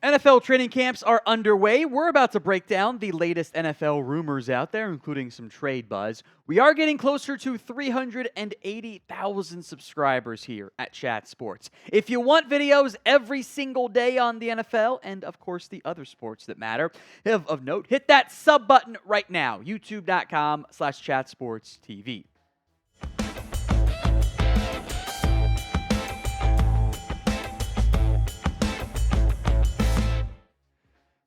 NFL training camps are underway. We're about to break down the latest NFL rumors out there, including some trade buzz. We are getting closer to 380,000 subscribers here at Chat Sports. If you want videos every single day on the NFL and, of course, the other sports that matter, of note, hit that sub button right now, youtube.com/chatsportstv.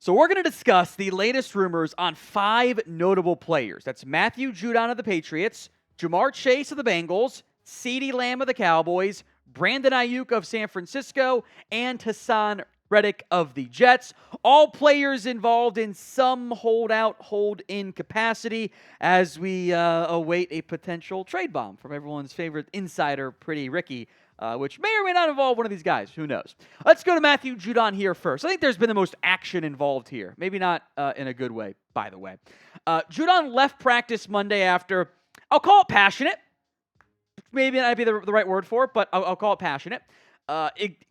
So we're going to discuss the latest rumors on 5 notable players. That's Matthew Judon of the Patriots, Jamar Chase of the Bengals, CeeDee Lamb of the Cowboys, Brandon Aiyuk of San Francisco, and Haason Reddick of the Jets. All players involved in some holdout, hold-in capacity as we await a potential trade bomb from everyone's favorite insider, Pretty Ricky, which may or may not involve one of these guys. Who knows? Let's go to Matthew Judon here first. I think there's been the most action involved here. Maybe not in a good way, by the way. Judon left practice Monday after, I'll call it passionate. Maybe not be the right word for it, but I'll call it passionate.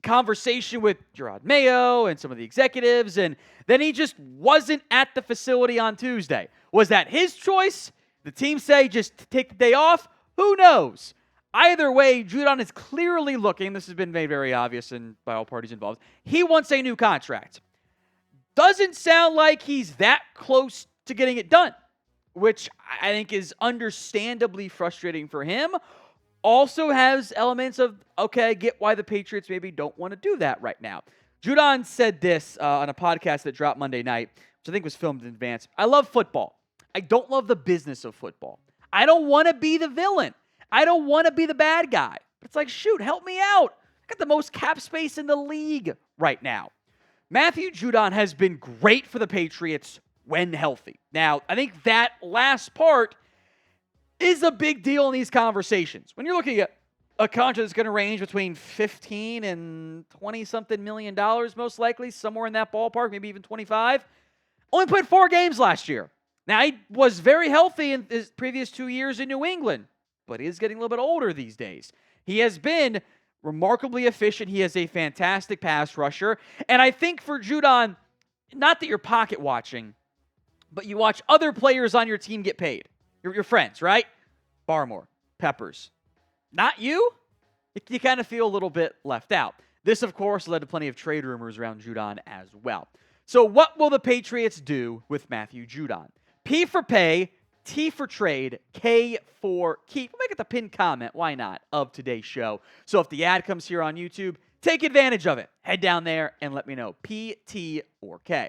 Conversation with Gerard Mayo and some of the executives, and then he just wasn't at the facility on Tuesday. Was that his choice? The team say just take the day off? Who knows? Either way, Judon is clearly looking, this has been made very obvious and by all parties involved, he wants a new contract. Doesn't sound like he's that close to getting it done, which I think is understandably frustrating for him. Also has elements of, okay, I get why the Patriots maybe don't want to do that right now. Judon said this on a podcast that dropped Monday night, which I think was filmed in advance. I love football. I don't love the business of football. I don't want to be the villain. I don't want to be the bad guy. It's like, shoot, help me out. I got the most cap space in the league right now. Matthew Judon has been great for the Patriots when healthy. Now, I think that last part is a big deal in these conversations. When you're looking at a contract that's going to range between $15 and $20-something million, most likely, somewhere in that ballpark, maybe even 25. Only played 4 games last year. Now, he was very healthy in his previous 2 years in New England, but he is getting a little bit older these days. He has been remarkably efficient. He is a fantastic pass rusher. And I think for Judon, not that you're pocket watching, but you watch other players on your team get paid. Your friends, right? Barmore, Peppers. Not you? You kind of feel a little bit left out. This, of course, led to plenty of trade rumors around Judon as well. So what will the Patriots do with Matthew Judon? P for pay, T for trade, K for keep. We'll make it the pinned comment, why not, of today's show. So if the ad comes here on YouTube, take advantage of it. Head down there and let me know, P, T, or K.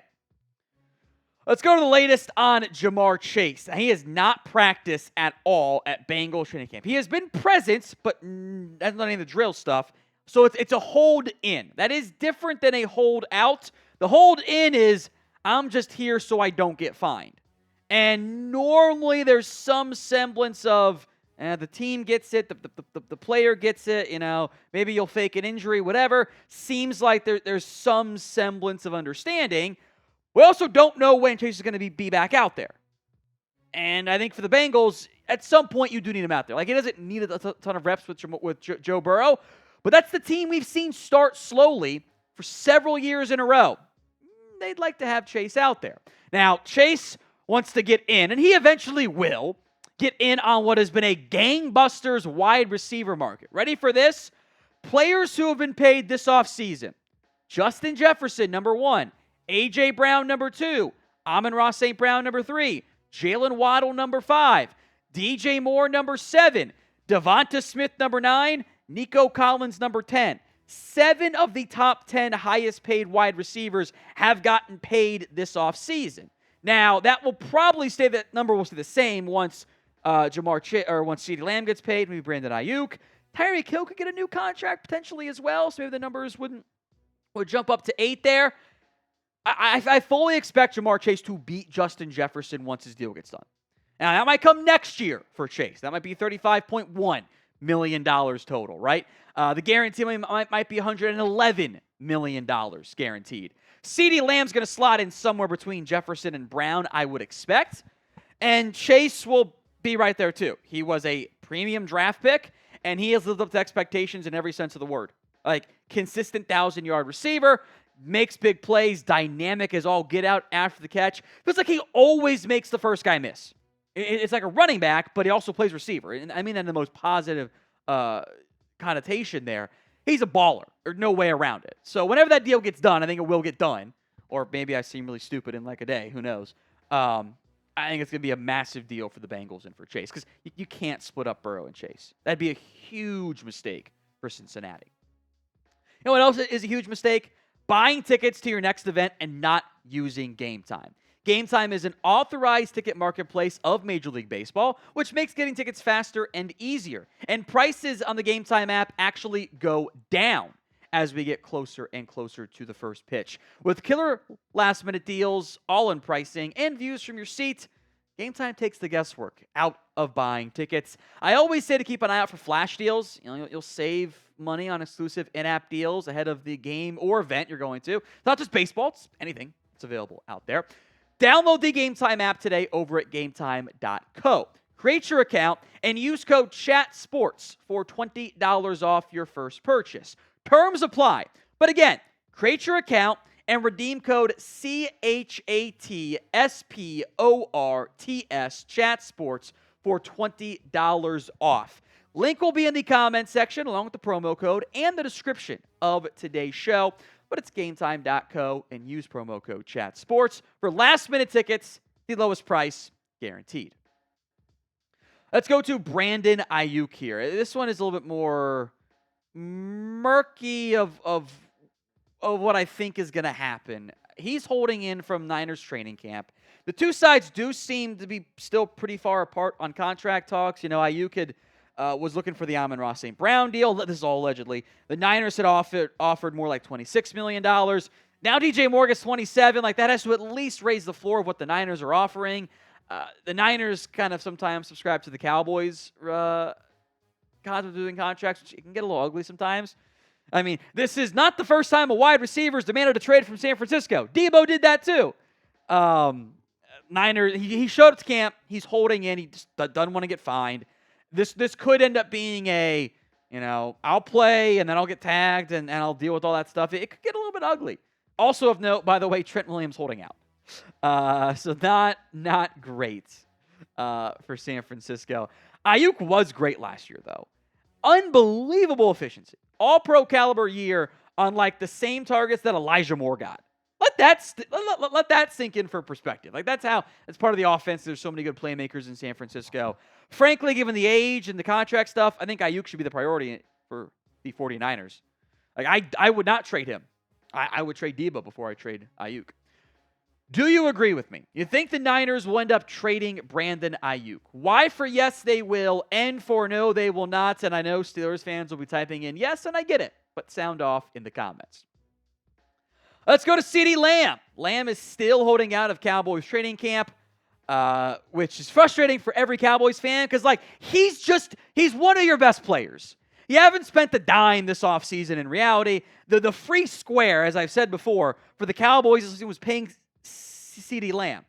Let's go to the latest on Jamar Chase. He has not practiced at all at Bengals training camp. He has been present, but that's not any of the drill stuff. So it's a hold-in. That is different than a hold-out. The hold-in is, I'm just here so I don't get fined. And normally there's some semblance of the team gets it, the player gets it, maybe you'll fake an injury, whatever. Seems like there's some semblance of understanding. We also don't know when Chase is going to be back out there. And I think for the Bengals, at some point you do need him out there. Like, he doesn't need a ton of reps with Joe Burrow, but that's the team we've seen start slowly for several years in a row. They'd like to have Chase out there. Now, Chase wants to get in, and he eventually will get in on what has been a gangbusters wide receiver market. Ready for this? Players who have been paid this offseason. Justin Jefferson, number 1. A.J. Brown, number 2. Amon-Ra St. Brown, number 3. Jalen Waddle, number 5. DJ Moore, number 7. Devonta Smith, number 9. Nico Collins, number 10. 7 of the top 10 highest paid wide receivers have gotten paid this offseason. Now, that will probably that number will stay the same once Jamar Chase or once CeeDee Lamb gets paid, maybe Brandon Aiyuk. Tyreek Hill could get a new contract potentially as well, so maybe the numbers would jump up to 8 there. I fully expect Jamar Chase to beat Justin Jefferson once his deal gets done. Now, that might come next year for Chase. That might be $35.1 million total, right? The guarantee might be $111 million guaranteed. CeeDee Lamb's going to slot in somewhere between Jefferson and Brown, I would expect. And Chase will be right there, too. He was a premium draft pick, and he has lived up to expectations in every sense of the word. Like, consistent 1,000-yard receiver, makes big plays, dynamic as all get out after the catch. Feels like he always makes the first guy miss. It's like a running back, but he also plays receiver. And I mean that in the most positive connotation there. He's a baller. There's no way around it. So whenever that deal gets done, I think it will get done. Or maybe I seem really stupid in like a day. Who knows? I think it's going to be a massive deal for the Bengals and for Chase. Because you can't split up Burrow and Chase. That'd be a huge mistake for Cincinnati. You know what else is a huge mistake? Buying tickets to your next event and not using GameTime. GameTime is an authorized ticket marketplace of Major League Baseball, which makes getting tickets faster and easier. And prices on the GameTime app actually go down as we get closer and closer to the first pitch. With killer last-minute deals, all-in pricing, and views from your seat, GameTime takes the guesswork out of buying tickets. I always say to keep an eye out for flash deals. You'll save money on exclusive in-app deals ahead of the game or event you're going to. It's not just baseball, it's anything that's available out there. Download the GameTime app today over at GameTime.co. Create your account and use code CHATSPORTS for $20 off your first purchase. Terms apply. But again, create your account and redeem code CHATSPORTS, CHATSPORTS, for $20 off. Link will be in the comments section along with the promo code and the description of today's show. But it's GameTime.co and use promo code ChatSports for last-minute tickets, the lowest price guaranteed. Let's go to Brandon Aiyuk here. This one is a little bit more murky of what I think is going to happen. He's holding in from Niners training camp. The two sides do seem to be still pretty far apart on contract talks. Aiyuk was looking for the Amon-Ra St. Brown deal. This is all allegedly. The Niners had offered more like $26 million. Now DJ Moore gets 27. Like, that has to at least raise the floor of what the Niners are offering. The Niners kind of sometimes subscribe to the Cowboys doing contracts, which can get a little ugly sometimes. I mean, this is not the first time a wide receiver has demanded a trade from San Francisco. Debo did that too. Niners, he showed up to camp. He's holding in. He just doesn't want to get fined. This could end up being I'll play and then I'll get tagged and I'll deal with all that stuff. It could get a little bit ugly. Also of note, by the way, Trent Williams holding out. So not great for San Francisco. Aiyuk was great last year, though. Unbelievable efficiency. All-pro caliber year on like the same targets that Elijah Moore got. Let that sink in for perspective. Like, that's part of the offense. There's so many good playmakers in San Francisco. Frankly, given the age and the contract stuff, I think Aiyuk should be the priority for the 49ers. Like, I would not trade him. I would trade Debo before I trade Aiyuk. Do you agree with me? You think the Niners will end up trading Brandon Aiyuk? Why for yes, they will, and for no, they will not. And I know Steelers fans will be typing in yes, and I get it, but sound off in the comments. Let's go to CeeDee Lamb. Lamb is still holding out of Cowboys training camp, which is frustrating for every Cowboys fan because, he's one of your best players. You haven't spent a dime this offseason in reality. The free square, as I've said before, for the Cowboys was paying CeeDee Lamb.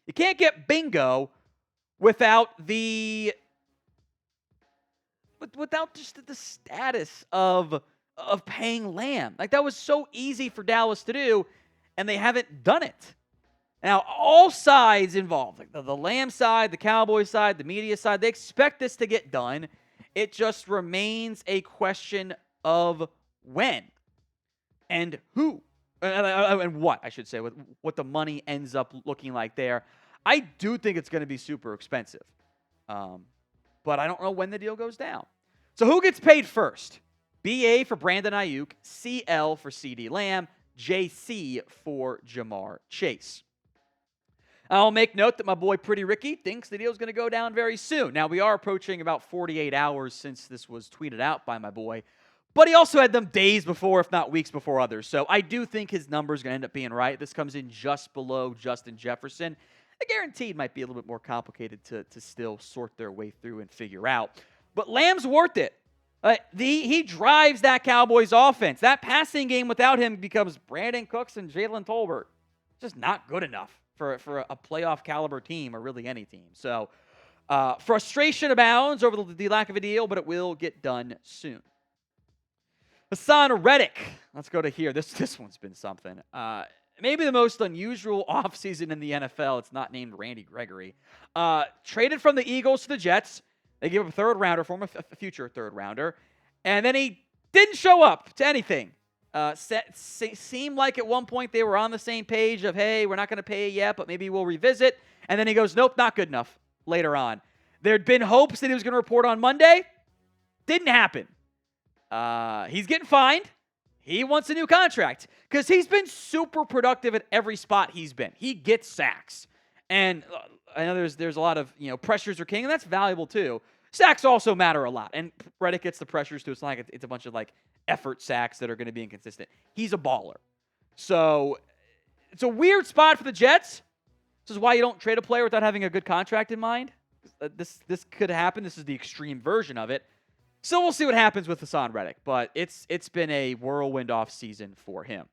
You can't get bingo without just the status of paying Lamb. Like, that was so easy for Dallas to do, and they haven't done it. Now, all sides involved, like the Lamb side, the Cowboys side, the media side, they expect this to get done. It just remains a question of when and who. And what, I should say, what the money ends up looking like there. I do think it's going to be super expensive. But I don't know when the deal goes down. So who gets paid first? BA for Brandon Aiyuk, CL for CeeDee Lamb, JC for Jamar Chase. I'll make note that my boy Pretty Ricky thinks the deal's going to go down very soon. Now, we are approaching about 48 hours since this was tweeted out by my boy. But he also had them days before, if not weeks before others. So I do think his number is going to end up being right. This comes in just below Justin Jefferson. The guaranteed might be a little bit more complicated to still sort their way through and figure out. But Lamb's worth it. He drives that Cowboys offense. That passing game without him becomes Brandon Cooks and Jalen Tolbert. Just not good enough for a playoff caliber team or really any team. So frustration abounds over the lack of a deal, but it will get done soon. Haason Reddick. Let's go to here. This one's been something. Maybe the most unusual offseason in the NFL. It's not named Randy Gregory. Traded from the Eagles to the Jets. They gave him a third rounder for him, a future third rounder. And then he didn't show up to anything. Seemed like at one point they were on the same page of, hey, we're not going to pay you yet, but maybe we'll revisit. And then he goes, nope, not good enough later on. There'd been hopes that he was going to report on Monday. Didn't happen. He's getting fined. He wants a new contract because he's been super productive at every spot he's been. He gets sacks. And I know there's a lot of, pressures are king, and that's valuable too. Sacks also matter a lot. And Reddick gets the pressures too. It's not like it's a bunch of effort sacks that are going to be inconsistent. He's a baller. So it's a weird spot for the Jets. This is why you don't trade a player without having a good contract in mind. This could happen. This is the extreme version of it. So we'll see what happens with Haason Reddick. But it's been a whirlwind off season for him.